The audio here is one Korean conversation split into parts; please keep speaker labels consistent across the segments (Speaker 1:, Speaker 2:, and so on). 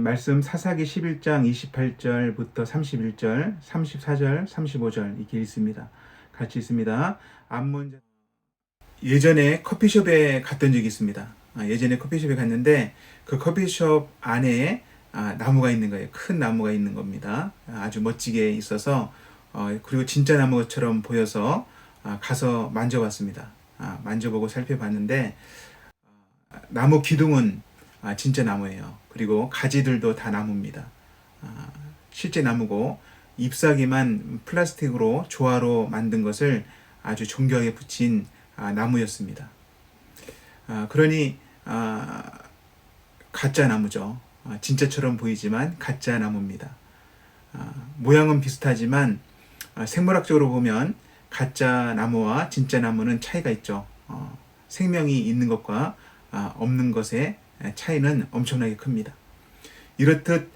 Speaker 1: 말씀 사사기 11장 28절부터 31절, 34절, 35절 이렇게 있습니다. 같이 있습니다. 예전에 커피숍에 갔던 적이 있습니다. 예전에 커피숍에 갔는데 그 커피숍 안에 나무가 있는 거예요. 큰 나무가 있는 겁니다. 아주 멋지게 있어서 그리고 진짜 나무처럼 보여서 가서 만져봤습니다. 만져보고 살펴봤는데 나무 기둥은 진짜 나무예요. 그리고 가지들도 다 나무입니다. 실제 나무고 잎사귀만 플라스틱으로 조화로 만든 것을 아주 정교하게 붙인 나무였습니다. 그러니 가짜 나무죠. 진짜처럼 보이지만 가짜 나무입니다. 모양은 비슷하지만 생물학적으로 보면 가짜 나무와 진짜 나무는 차이가 있죠. 생명이 있는 것과 없는 것의 차이는 엄청나게 큽니다. 이렇듯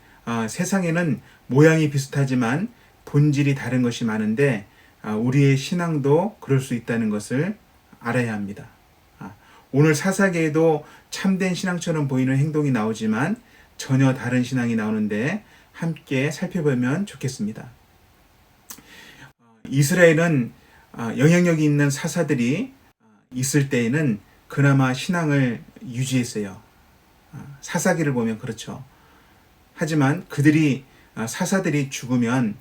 Speaker 1: 세상에는 모양이 비슷하지만 본질이 다른 것이 많은데 우리의 신앙도 그럴 수 있다는 것을 알아야 합니다. 오늘 사사기에도 참된 신앙처럼 보이는 행동이 나오지만 전혀 다른 신앙이 나오는데 함께 살펴보면 좋겠습니다. 이스라엘은 영향력이 있는 사사들이 있을 때에는 그나마 신앙을 유지했어요. 사사기를 보면 그렇죠. 하지만 사사들이 죽으면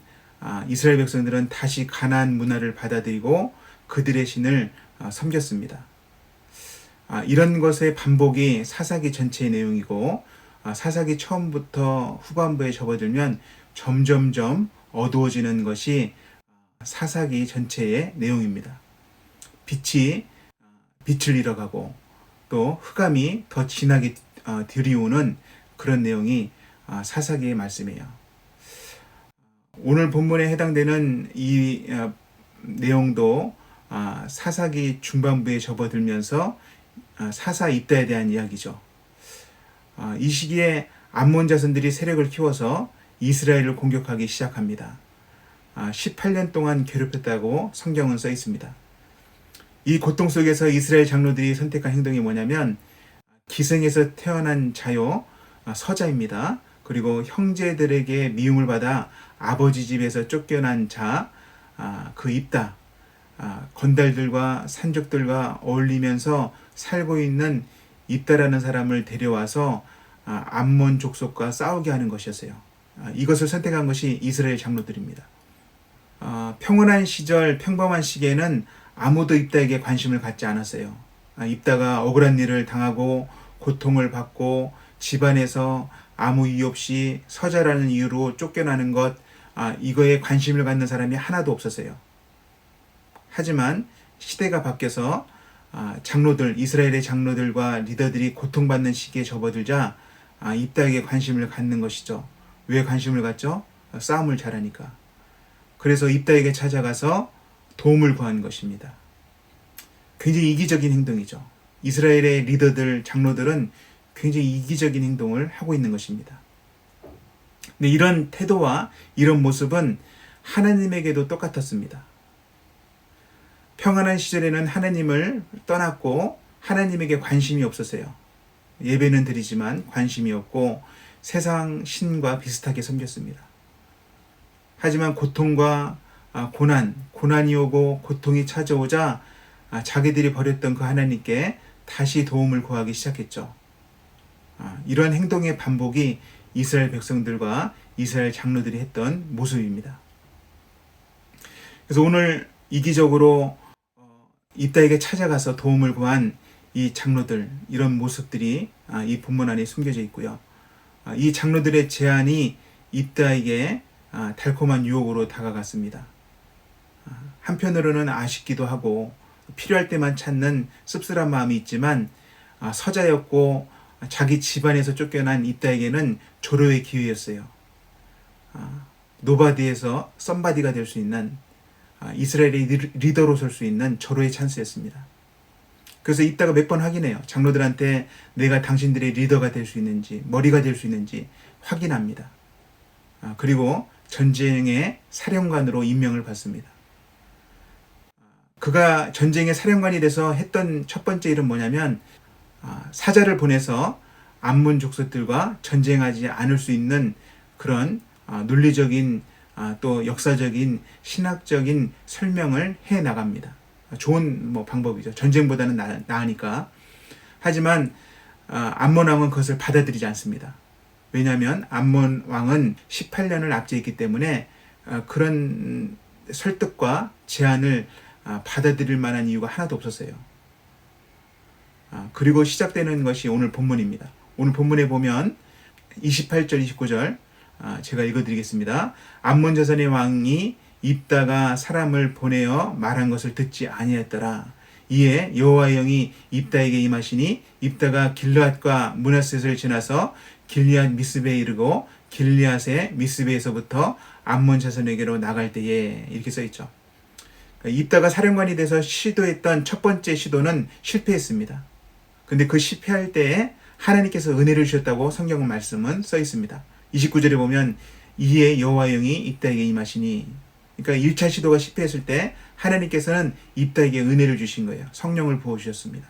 Speaker 1: 이스라엘 백성들은 다시 가나안 문화를 받아들이고 그들의 신을 섬겼습니다. 이런 것의 반복이 사사기 전체의 내용이고 사사기 처음부터 후반부에 접어들면 점점점 어두워지는 것이 사사기 전체의 내용입니다. 빛이 빛을 잃어가고 또 흑암이 더 진하게 들이오는 그런 내용이 사사기의 말씀이에요. 오늘 본문에 해당되는 이 내용도 사사기 중반부에 접어들면서 사사 입다에 대한 이야기죠. 이 시기에 암몬 자손들이 세력을 키워서 이스라엘을 공격하기 시작합니다. 18년 동안 괴롭혔다고 성경은 써 있습니다. 이 고통 속에서 이스라엘 장로들이 선택한 행동이 뭐냐면 기생에서 태어난 자요 서자입니다. 그리고 형제들에게 미움을 받아 아버지 집에서 쫓겨난 자, 그 입다, 건달들과 산적들과 어울리면서 살고 있는 입다라는 사람을 데려와서 암몬 족속과 싸우게 하는 것이었어요. 이것을 선택한 것이 이스라엘 장로들입니다. 평온한 시절, 평범한 시기에는 아무도 입다에게 관심을 갖지 않았어요. 입다가 억울한 일을 당하고 고통을 받고 집안에서 아무 이유 없이 서자라는 이유로 쫓겨나는 것, 이거에 관심을 갖는 사람이 하나도 없었어요. 하지만 시대가 바뀌어서 이스라엘의 장로들과 리더들이 고통받는 시기에 접어들자 입다에게 관심을 갖는 것이죠. 왜 관심을 갖죠? 싸움을 잘하니까. 그래서 입다에게 찾아가서 도움을 구한 것입니다. 굉장히 이기적인 행동이죠. 이스라엘의 리더들, 장로들은 굉장히 이기적인 행동을 하고 있는 것입니다. 근데 이런 태도와 이런 모습은 하나님에게도 똑같았습니다. 평안한 시절에는 하나님을 떠났고 하나님에게 관심이 없었어요. 예배는 드리지만 관심이 없고 세상 신과 비슷하게 섬겼습니다. 하지만 고통과 고난이 오고 고통이 찾아오자 자기들이 버렸던 그 하나님께 다시 도움을 구하기 시작했죠. 이러한 행동의 반복이 이스라엘 백성들과 이스라엘 장로들이 했던 모습입니다. 그래서 오늘 이기적으로 입다에게 찾아가서 도움을 구한 이 장로들, 이런 모습들이 이 본문 안에 숨겨져 있고요. 이 장로들의 제안이 입다에게 달콤한 유혹으로 다가갔습니다. 한편으로는 아쉽기도 하고 필요할 때만 찾는 씁쓸한 마음이 있지만 서자였고 자기 집안에서 쫓겨난 입다에게는 조로의 기회였어요. 노바디에서 썸바디가 될 수 있는 이스라엘의 리더로 설 수 있는 조로의 찬스였습니다. 그래서 입다가 몇 번 확인해요. 장로들한테 내가 당신들의 리더가 될 수 있는지, 머리가 될 수 있는지 확인합니다. 그리고 전쟁의 사령관으로 임명을 받습니다. 그가 전쟁의 사령관이 돼서 했던 첫 번째 일은 뭐냐면 사자를 보내서 암몬 족속들과 전쟁하지 않을 수 있는 그런 논리적인 또 역사적인 신학적인 설명을 해 나갑니다. 좋은 방법이죠. 전쟁보다는 나으니까. 하지만 암몬 왕은 그것을 받아들이지 않습니다. 왜냐하면 암몬 왕은 18년을 압제했기 때문에 그런 설득과 제안을 받아들일 만한 이유가 하나도 없었어요. 그리고 시작되는 것이 오늘 본문입니다. 오늘 본문에 보면 28절, 29절 제가 읽어드리겠습니다. 암몬 자손의 왕이 입다가 사람을 보내어 말한 것을 듣지 아니하였더라. 이에 여호와의 영이 입다에게 임하시니 입다가 길르앗과 므낫셋을 지나서 길리앗 미스베에 이르고 길리앗의 미스베에서부터 암몬 자손에게로 나갈 때에 이렇게 써있죠. 입다가 사령관이 돼서 시도했던 첫 번째 시도는 실패했습니다. 근데 그 실패할 때에 하나님께서 은혜를 주셨다고 성경 말씀은 써 있습니다. 29절에 보면 이에 여호와의 영이 입다에게 임하시니, 그러니까 1차 시도가 실패했을 때 하나님께서는 입다에게 은혜를 주신 거예요. 성령을 부어주셨습니다.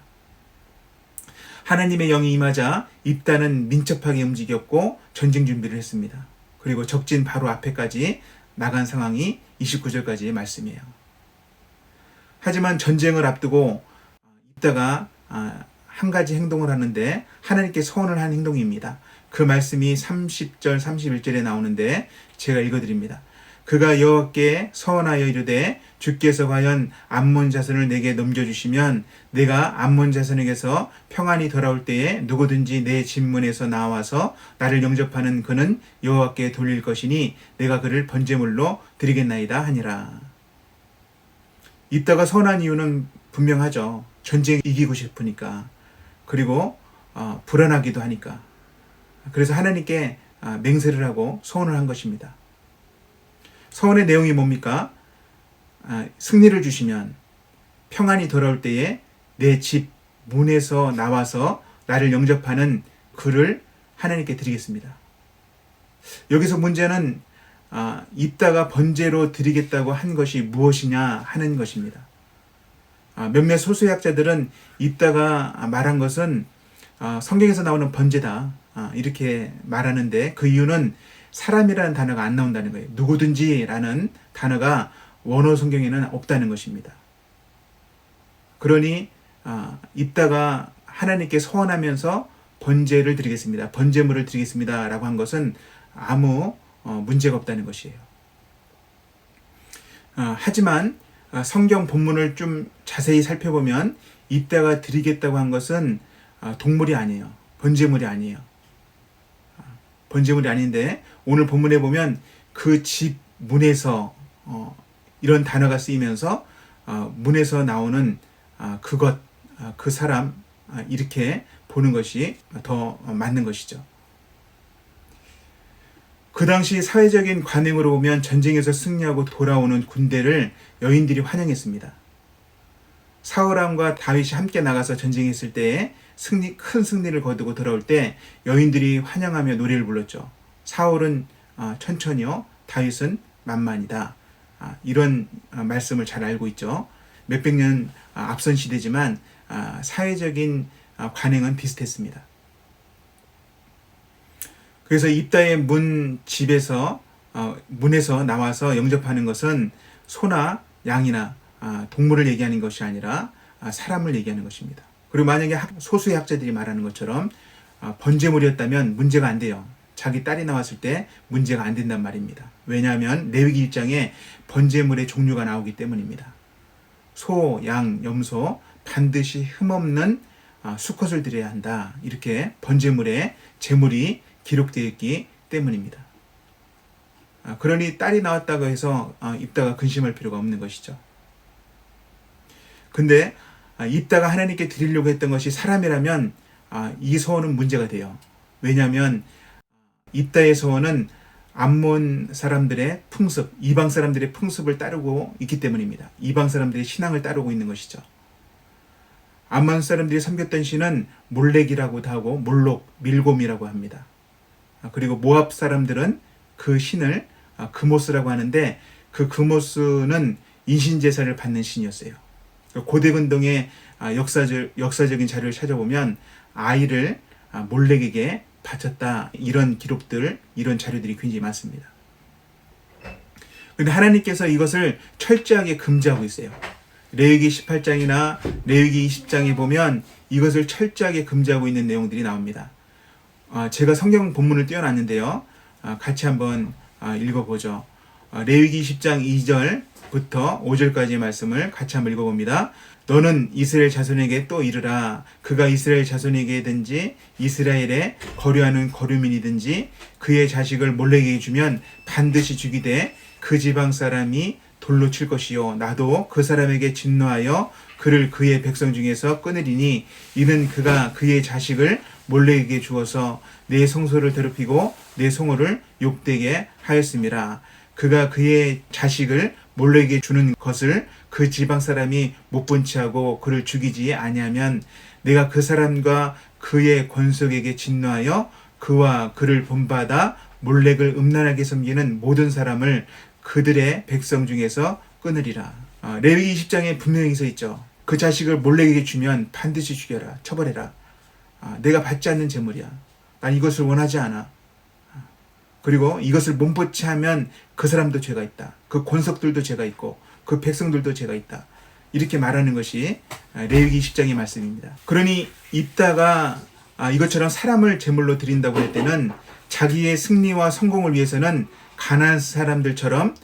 Speaker 1: 하나님의 영이 임하자 입다는 민첩하게 움직였고 전쟁 준비를 했습니다. 그리고 적진 바로 앞에까지 나간 상황이 29절까지의 말씀이에요. 하지만 전쟁을 앞두고 입다가 한 가지 행동을 하는데 하나님께 서원을 한 행동입니다. 그 말씀이 30절, 31절에 나오는데 제가 읽어드립니다. 그가 여호와께 서원하여 이르되 주께서 과연 암몬 자손을 내게 넘겨주시면 내가 암몬 자손에게서 평안이 돌아올 때에 누구든지 내 진문에서 나와서 나를 영접하는 그는 여호와께 돌릴 것이니 내가 그를 번제물로 드리겠나이다 하니라. 입다가 서원한 이유는 분명하죠. 전쟁 이기고 싶으니까. 그리고 불안하기도 하니까. 그래서 하나님께 맹세를 하고 서원을 한 것입니다. 서원의 내용이 뭡니까? 승리를 주시면 평안이 돌아올 때에 내 집 문에서 나와서 나를 영접하는 그를 하나님께 드리겠습니다. 여기서 문제는 입다가 번제로 드리겠다고 한 것이 무엇이냐 하는 것입니다. 몇몇 소수학자들은 입다가 말한 것은 성경에서 나오는 번제다 이렇게 말하는데 그 이유는 사람이라는 단어가 안 나온다는 거예요. 누구든지라는 단어가 원어 성경에는 없다는 것입니다. 그러니 입다가 하나님께 서원하면서 번제를 드리겠습니다. 번제물을 드리겠습니다. 라고 한 것은 아무 문제가 없다는 것이에요. 하지만 성경 본문을 좀 자세히 살펴보면 입다가 드리겠다고 한 것은 동물이 아니에요. 번제물이 아니에요. 번제물이 아닌데 오늘 본문에 보면 그 집 문에서 이런 단어가 쓰이면서 문에서 나오는 그것, 그 사람 이렇게 보는 것이 더 맞는 것이죠. 그 당시 사회적인 관행으로 보면 전쟁에서 승리하고 돌아오는 군대를 여인들이 환영했습니다. 사울왕과 다윗이 함께 나가서 전쟁했을 때에 큰 승리를 거두고 돌아올 때 여인들이 환영하며 노래를 불렀죠. 사울은 천천히요, 다윗은 만만이다. 이런 말씀을 잘 알고 있죠. 몇백 년 앞선 시대지만 사회적인 관행은 비슷했습니다. 그래서 입다의 집에서 문에서 나와서 영접하는 것은 소나 양이나 동물을 얘기하는 것이 아니라 사람을 얘기하는 것입니다. 그리고 만약에 소수의 학자들이 말하는 것처럼 번제물이었다면 문제가 안 돼요. 자기 딸이 나왔을 때 문제가 안 된단 말입니다. 왜냐하면 레위기 1장에 번제물의 종류가 나오기 때문입니다. 소, 양, 염소 반드시 흠없는 수컷을 드려야 한다. 이렇게 번제물의 제물이 기록되어 있기 때문입니다. 그러니 딸이 나왔다고 해서 입다가 근심할 필요가 없는 것이죠. 근데 입다가 하나님께 드리려고 했던 것이 사람이라면 이 서원은 문제가 돼요. 왜냐하면 입다의 서원은 암몬 사람들의 풍습, 이방 사람들의 풍습을 따르고 있기 때문입니다. 이방 사람들의 신앙을 따르고 있는 것이죠. 암몬 사람들이 섬겼던 신은 몰렉이라고도 하고 몰록, 밀곰이라고 합니다. 그리고 모압 사람들은 그 신을 그모스라고 하는데 그 그모스는 인신제사를 받는 신이었어요. 고대 근동의 역사적인 자료를 찾아보면 아이를 몰렉에게 바쳤다. 이런 기록들, 이런 자료들이 굉장히 많습니다. 그런데 하나님께서 이것을 철저하게 금지하고 있어요. 레위기 18장이나 레위기 20장에 보면 이것을 철저하게 금지하고 있는 내용들이 나옵니다. 제가 성경 본문을 띄워놨는데요. 같이 한번 읽어보죠. 레위기 10장 2절부터 5절까지의 말씀을 같이 한번 읽어봅니다. 너는 이스라엘 자손에게 또 이르라. 그가 이스라엘 자손에게든지 이스라엘에 거류하는 거류민이든지 그의 자식을 몰렉에게 주면 반드시 죽이되 그 지방 사람이 돌로 칠 것이요 나도 그 사람에게 진노하여 그를 그의 백성 중에서 끊으리니 이는 그가 그의 자식을 몰렉에게 주어서 내 성소를 더럽히고 내 성호를 욕되게 하였음이라. 그가 그의 자식을 몰렉에게 주는 것을 그 지방 사람이 못 본 채하고 그를 죽이지 아니하면 내가 그 사람과 그의 권속에게 진노하여 그와 그를 본받아 몰렉을 음란하게 섬기는 모든 사람을 그들의 백성 중에서 끊으리라. 레위기 20장에 분명히 써 있죠. 그 자식을 몰렉에게 주면 반드시 죽여라. 처벌해라. 내가 받지 않는 재물이야. 난 이것을 원하지 않아. 그리고 이것을 몸보치 하면 그 사람도 죄가 있다. 그 권속들도 죄가 있고 그 백성들도 죄가 있다. 이렇게 말하는 것이 레위기 10장의 말씀입니다. 그러니 입다가 이것처럼 사람을 제물로 드린다고 할 때는 자기의 승리와 성공을 위해서는 가난한 사람들처럼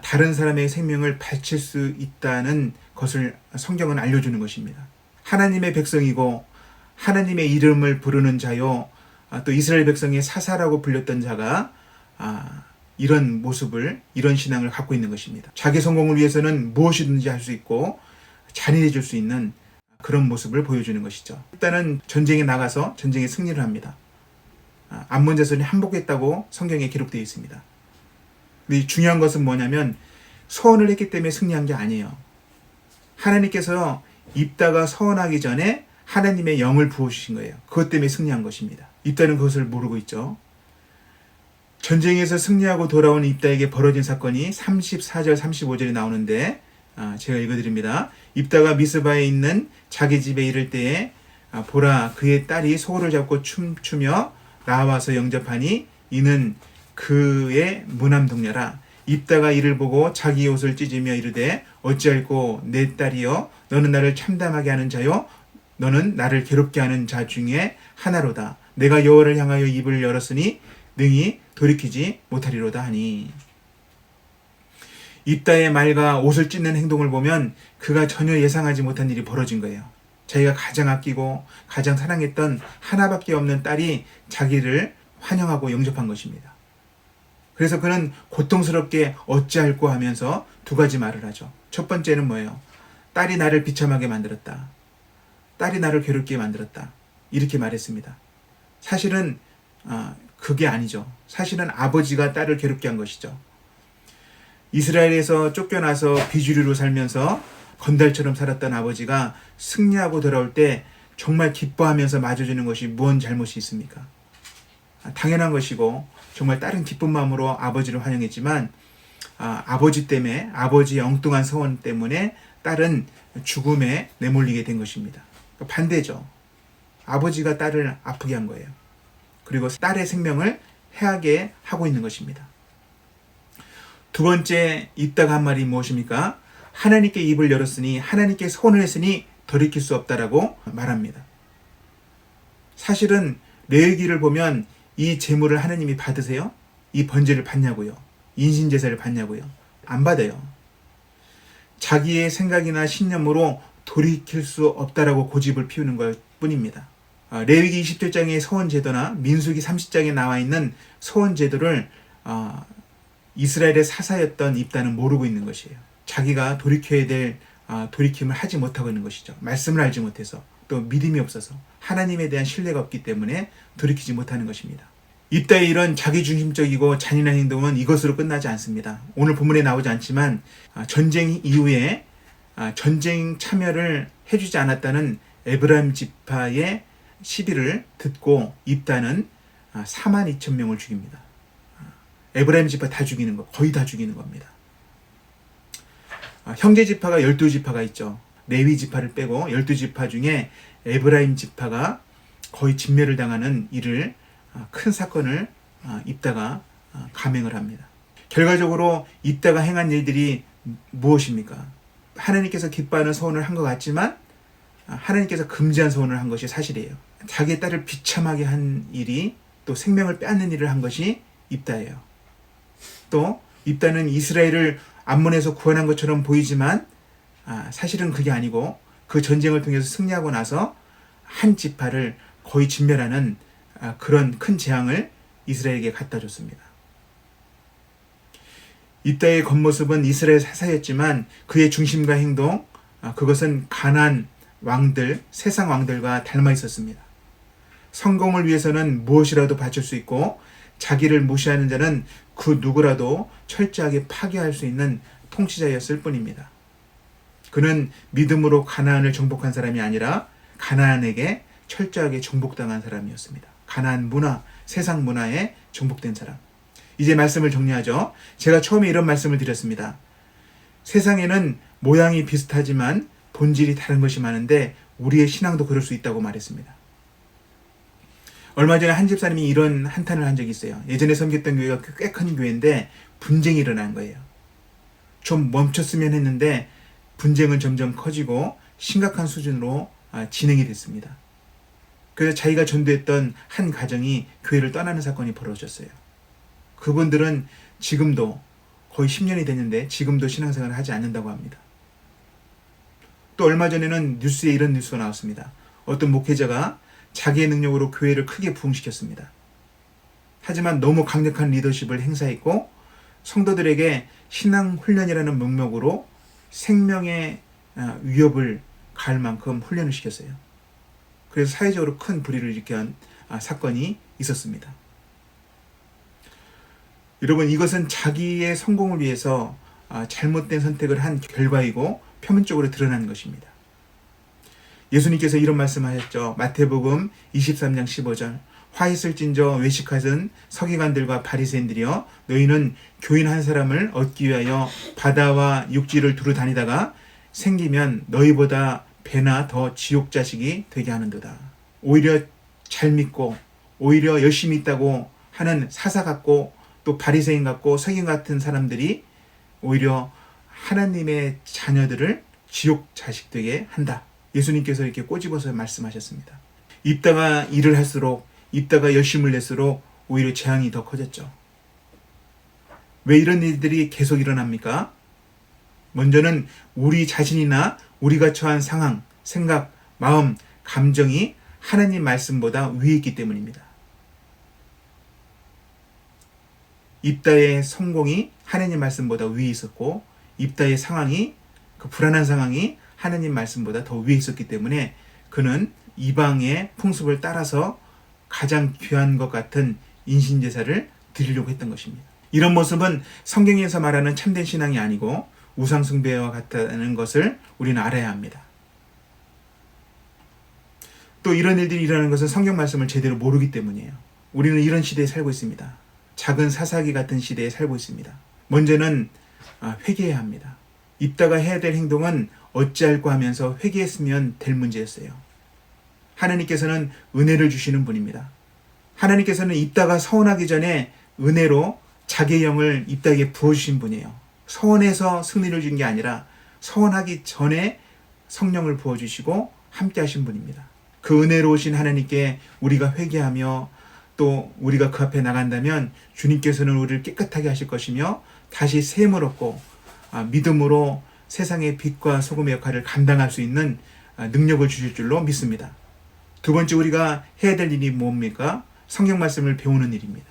Speaker 1: 다른 사람의 생명을 바칠 수 있다는 것을 성경은 알려주는 것입니다. 하나님의 백성이고 하나님의 이름을 부르는 자요, 또 이스라엘 백성의 사사라고 불렸던 자가 이런 모습을, 이런 신앙을 갖고 있는 것입니다. 자기 성공을 위해서는 무엇이든지 할 수 있고 잔인해질 수 있는 그런 모습을 보여주는 것이죠. 일단은 전쟁에 나가서 전쟁에 승리를 합니다. 암몬 자손이 항복했다고 성경에 기록되어 있습니다. 근데 중요한 것은 뭐냐면 서원을 했기 때문에 승리한 게 아니에요. 하나님께서 입다가 서원하기 전에 하나님의 영을 부어주신 거예요. 그것 때문에 승리한 것입니다. 입다는 그것을 모르고 있죠. 전쟁에서 승리하고 돌아온 입다에게 벌어진 사건이 34절 35절에 나오는데 제가 읽어드립니다. 입다가 미스바에 있는 자기 집에 이를 때에 보라 그의 딸이 소를 잡고 춤추며 나와서 영접하니 이는 그의 무남 동료라. 입다가 이를 보고 자기 옷을 찢으며 이르되 어찌할꼬 내 딸이여 너는 나를 참담하게 하는 자요 너는 나를 괴롭게 하는 자 중에 하나로다. 내가 여호와를 향하여 입을 열었으니 능히 돌이키지 못하리로다 하니. 입다의 말과 옷을 찢는 행동을 보면 그가 전혀 예상하지 못한 일이 벌어진 거예요. 자기가 가장 아끼고 가장 사랑했던 하나밖에 없는 딸이 자기를 환영하고 영접한 것입니다. 그래서 그는 고통스럽게 어찌할꼬 하면서 두 가지 말을 하죠. 첫 번째는 뭐예요? 딸이 나를 비참하게 만들었다. 딸이 나를 괴롭게 만들었다. 이렇게 말했습니다. 사실은 그게 아니죠. 사실은 아버지가 딸을 괴롭게 한 것이죠. 이스라엘에서 쫓겨나서 비주류로 살면서 건달처럼 살았던 아버지가 승리하고 돌아올 때 정말 기뻐하면서 맞아주는 것이 무언 잘못이 있습니까? 당연한 것이고 정말 딸은 기쁜 마음으로 아버지를 환영했지만 아버지 때문에, 아버지의 엉뚱한 서원 때문에 딸은 죽음에 내몰리게 된 것입니다. 반대죠. 아버지가 딸을 아프게 한 거예요. 그리고 딸의 생명을 해하게 하고 있는 것입니다. 두 번째 입다가 한 말이 무엇입니까? 하나님께 입을 열었으니 하나님께 서원을 했으니 돌이킬 수 없다라고 말합니다. 사실은 레위기를 보면 이 제물을 하나님이 받으세요? 이 번제를 받냐고요? 인신제사를 받냐고요? 안 받아요. 자기의 생각이나 신념으로 돌이킬 수 없다라고 고집을 피우는 것 뿐입니다. 레위기 27장의 서원제도나 민수기 30장에 나와 있는 서원제도를 이스라엘의 사사였던 입다는 모르고 있는 것이에요. 자기가 돌이켜야 될 돌이킴을 하지 못하고 있는 것이죠. 말씀을 알지 못해서, 또 믿음이 없어서, 하나님에 대한 신뢰가 없기 때문에 돌이키지 못하는 것입니다. 입다의 이런 자기중심적이고 잔인한 행동은 이것으로 끝나지 않습니다. 오늘 본문에 나오지 않지만 전쟁 이후에 전쟁 참여를 해주지 않았다는 에브라임 지파의 시비를 듣고 입다는 42,000명을 죽입니다. 에브라임 지파 다 죽이는 거, 거의 다 죽이는 겁니다. 형제 지파가 12지파가 있죠. 레위 지파를 빼고 12지파 중에 에브라임 지파가 거의 진멸을 당하는 일을 큰 사건을 입다가 감행을 합니다. 결과적으로 입다가 행한 일들이 무엇입니까? 하나님께서 기뻐하는 소원을 한 것 같지만 하나님께서 금지한 소원을 한 것이 사실이에요. 자기의 딸을 비참하게 한 일이 또 생명을 빼앗는 일을 한 것이 입다예요. 또 입다는 이스라엘을 암몬에서 구원한 것처럼 보이지만 사실은 그게 아니고 그 전쟁을 통해서 승리하고 나서 한 지파를 거의 진멸하는 그런 큰 재앙을 이스라엘에게 갖다 줬습니다. 입다의 겉모습은 이스라엘 사사였지만 그의 중심과 행동, 그것은 가나안 왕들, 세상 왕들과 닮아 있었습니다. 성공을 위해서는 무엇이라도 바칠 수 있고 자기를 무시하는 자는 그 누구라도 철저하게 파괴할 수 있는 통치자였을 뿐입니다. 그는 믿음으로 가나안을 정복한 사람이 아니라 가나안에게 철저하게 정복당한 사람이었습니다. 가나안 문화, 세상 문화에 정복된 사람. 이제 말씀을 정리하죠. 제가 처음에 이런 말씀을 드렸습니다. 세상에는 모양이 비슷하지만 본질이 다른 것이 많은데 우리의 신앙도 그럴 수 있다고 말했습니다. 얼마 전에 한 집사님이 이런 한탄을 한 적이 있어요. 예전에 섬겼던 교회가 꽤 큰 교회인데 분쟁이 일어난 거예요. 좀 멈췄으면 했는데 분쟁은 점점 커지고 심각한 수준으로 진행이 됐습니다. 그래서 자기가 전도했던 한 가정이 교회를 떠나는 사건이 벌어졌어요. 그분들은 지금도 거의 10년이 됐는데 지금도 신앙생활을 하지 않는다고 합니다. 또 얼마 전에는 뉴스에 이런 뉴스가 나왔습니다. 어떤 목회자가 자기의 능력으로 교회를 크게 부흥시켰습니다. 하지만 너무 강력한 리더십을 행사했고 성도들에게 신앙 훈련이라는 명목으로 생명의 위협을 가할 만큼 훈련을 시켰어요. 그래서 사회적으로 큰 불의를 일으킨 사건이 있었습니다. 여러분, 이것은 자기의 성공을 위해서 잘못된 선택을 한 결과이고 표면적으로 드러난 것입니다. 예수님께서 이런 말씀하셨죠. 마태복음 23장 15절. 화 있을진저 외식하던 서기관들과 바리새인들이여 너희는 교인 한 사람을 얻기 위하여 바다와 육지를 두루 다니다가 생기면 너희보다 배나 더 지옥 자식이 되게 하는도다. 오히려 잘 믿고 오히려 열심히 있다고 하는 사사 같고 또 바리새인 같고 서기관 같은 사람들이 오히려 하나님의 자녀들을 지옥 자식 되게 한다. 예수님께서 이렇게 꼬집어서 말씀하셨습니다. 입다가 일을 할수록 입다가 열심을 낼수록 오히려 재앙이 더 커졌죠. 왜 이런 일들이 계속 일어납니까? 먼저는 우리 자신이나 우리가 처한 상황, 생각, 마음, 감정이 하나님 말씀보다 위에 있기 때문입니다. 입다의 성공이 하나님 말씀보다 위에 있었고 입다의 상황이 그 불안한 상황이 하나님 말씀보다 더 위에 있었기 때문에 그는 이방의 풍습을 따라서 가장 귀한 것 같은 인신제사를 드리려고 했던 것입니다. 이런 모습은 성경에서 말하는 참된 신앙이 아니고 우상숭배와 같다는 것을 우리는 알아야 합니다. 또 이런 일들이 일어나는 것은 성경 말씀을 제대로 모르기 때문이에요. 우리는 이런 시대에 살고 있습니다. 작은 사사기 같은 시대에 살고 있습니다. 먼저는 회개해야 합니다. 입다가 해야 될 행동은 어찌할꼬 하면서 회개했으면 될 문제였어요. 하나님께서는 은혜를 주시는 분입니다. 하나님께서는 입다가 서원하기 전에 은혜로 자기의 영을 입다에게 부어주신 분이에요. 서원해서 승리를 준 게 아니라 서원하기 전에 성령을 부어주시고 함께 하신 분입니다. 그 은혜로우신 하나님께 우리가 회개하며 또 우리가 그 앞에 나간다면 주님께서는 우리를 깨끗하게 하실 것이며 다시 샘을 얻고 믿음으로 세상의 빛과 소금의 역할을 감당할 수 있는 능력을 주실 줄로 믿습니다. 두 번째 우리가 해야 될 일이 뭡니까? 성경 말씀을 배우는 일입니다.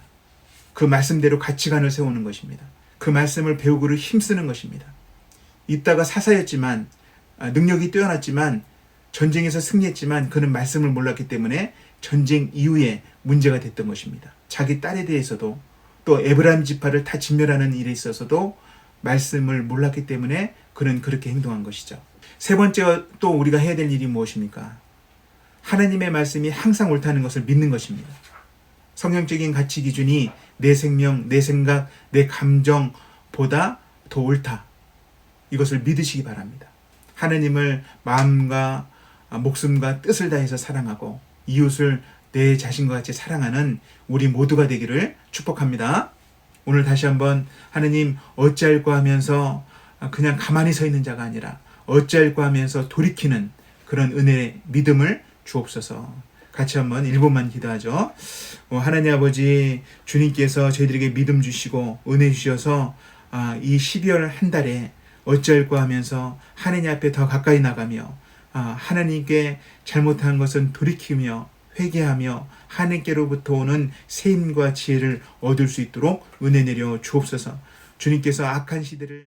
Speaker 1: 그 말씀대로 가치관을 세우는 것입니다. 그 말씀을 배우고를 힘쓰는 것입니다. 이따가 사사였지만 능력이 뛰어났지만 전쟁에서 승리했지만 그는 말씀을 몰랐기 때문에 전쟁 이후에 문제가 됐던 것입니다. 자기 딸에 대해서도 또 에브라임 지파를 다 진멸하는 일에 있어서도 말씀을 몰랐기 때문에 그는 그렇게 행동한 것이죠. 세 번째 또 우리가 해야 될 일이 무엇입니까? 하나님의 말씀이 항상 옳다는 것을 믿는 것입니다. 성경적인 가치 기준이 내 생명, 내 생각, 내 감정보다 더 옳다. 이것을 믿으시기 바랍니다. 하나님을 마음과 목숨과 뜻을 다해서 사랑하고 이웃을 내 자신과 같이 사랑하는 우리 모두가 되기를 축복합니다. 오늘 다시 한번 하느님 어찌할까 하면서 그냥 가만히 서 있는 자가 아니라 어찌할까 하면서 돌이키는 그런 은혜 믿음을 주옵소서. 같이 한번 1분만 기도하죠. 하나님 아버지, 주님께서 저희들에게 믿음 주시고 은혜 주셔서 이 12월 한 달에 어찌할까 하면서 하느님 앞에 더 가까이 나가며 하나님께 잘못한 것은 돌이키며 회개하며 하나님께로부터 오는 세임과 지혜를 얻을 수 있도록 은혜 내려 주옵소서. 주님께서 악한 시대를